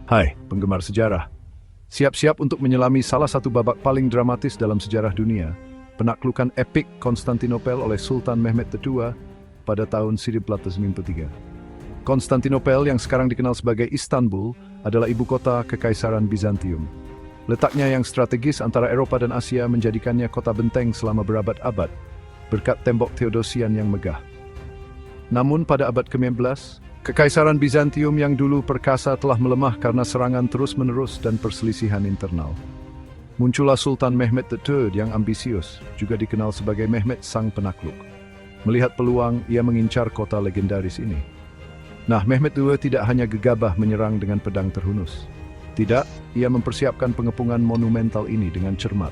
Hai, penggemar sejarah. Siap-siap untuk menyelami salah satu babak paling dramatis dalam sejarah dunia, penaklukan epik Konstantinopel oleh Sultan Mehmed II pada tahun 1453. Konstantinopel yang sekarang dikenal sebagai Istanbul adalah ibu kota Kekaisaran Bizantium. Letaknya yang strategis antara Eropa dan Asia menjadikannya kota benteng selama berabad-abad, berkat tembok Theodosian yang megah. Namun pada abad ke-15, Kekaisaran Bizantium yang dulu perkasa telah melemah karena serangan terus-menerus dan perselisihan internal. Muncullah Sultan Mehmed III yang ambisius, juga dikenal sebagai Mehmed Sang Penakluk. Melihat peluang, ia mengincar kota legendaris ini. Nah, Mehmed II tidak hanya gegabah menyerang dengan pedang terhunus. Tidak, ia mempersiapkan pengepungan monumental ini dengan cermat.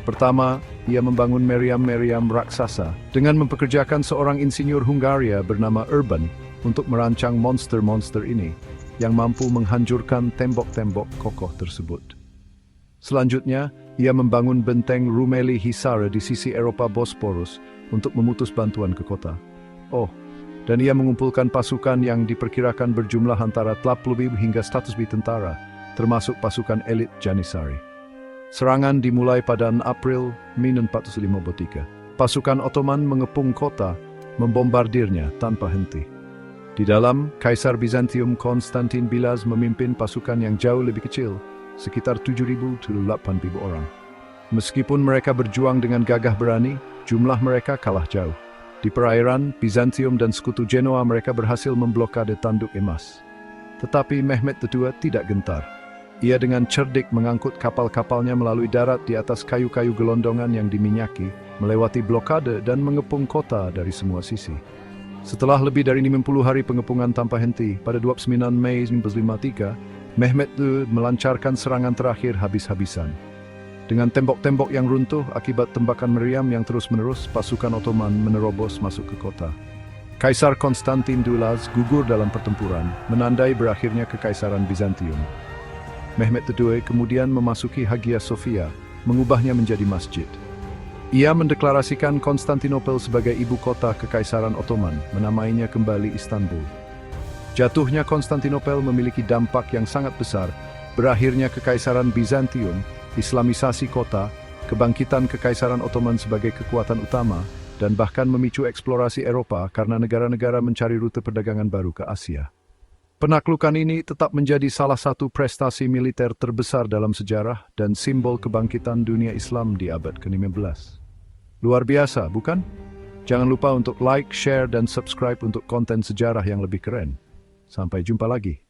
Pertama, ia membangun meriam-meriam raksasa dengan mempekerjakan seorang insinyur Hungaria bernama Urban untuk merancang monster-monster ini yang mampu menghancurkan tembok-tembok kokoh tersebut. Selanjutnya, ia membangun benteng Rumeli Hisar di sisi Eropa Bosporus untuk memutus bantuan ke kota. Dan ia mengumpulkan pasukan yang diperkirakan berjumlah antara 30.000 hingga 100.000 tentara, termasuk pasukan elit Janissary. Serangan dimulai pada 6 April 1453. Pasukan Ottoman mengepung kota, membombardirnya tanpa henti. Di dalam, Kaisar Bizantium Konstantin Bilaz memimpin pasukan yang jauh lebih kecil, sekitar 7.000 hingga 8.000 orang. Meskipun mereka berjuang dengan gagah berani, jumlah mereka kalah jauh. Di perairan, Bizantium dan sekutu Genoa mereka berhasil memblokade Tanduk Emas. Tetapi Mehmed II tidak gentar. Ia dengan cerdik mengangkut kapal-kapalnya melalui darat di atas kayu-kayu gelondongan yang diminyaki, melewati blokade dan mengepung kota dari semua sisi. Setelah lebih dari 50 hari pengepungan tanpa henti, pada 29 Mei 1453, Mehmed II melancarkan serangan terakhir habis-habisan. Dengan tembok-tembok yang runtuh akibat tembakan meriam yang terus-menerus, pasukan Ottoman menerobos masuk ke kota. Kaisar Konstantin Dulaz gugur dalam pertempuran, menandai berakhirnya Kekaisaran Bizantium. Mehmed II kemudian memasuki Hagia Sophia, mengubahnya menjadi masjid. Ia mendeklarasikan Konstantinopel sebagai ibu kota Kekaisaran Ottoman, menamainya kembali Istanbul. Jatuhnya Konstantinopel memiliki dampak yang sangat besar, berakhirnya Kekaisaran Bizantium, Islamisasi kota, kebangkitan Kekaisaran Ottoman sebagai kekuatan utama, dan bahkan memicu eksplorasi Eropa karena negara-negara mencari rute perdagangan baru ke Asia. Penaklukan ini tetap menjadi salah satu prestasi militer terbesar dalam sejarah dan simbol kebangkitan dunia Islam di abad ke-15. Luar biasa, bukan? Jangan lupa untuk like, share, dan subscribe untuk konten sejarah yang lebih keren. Sampai jumpa lagi.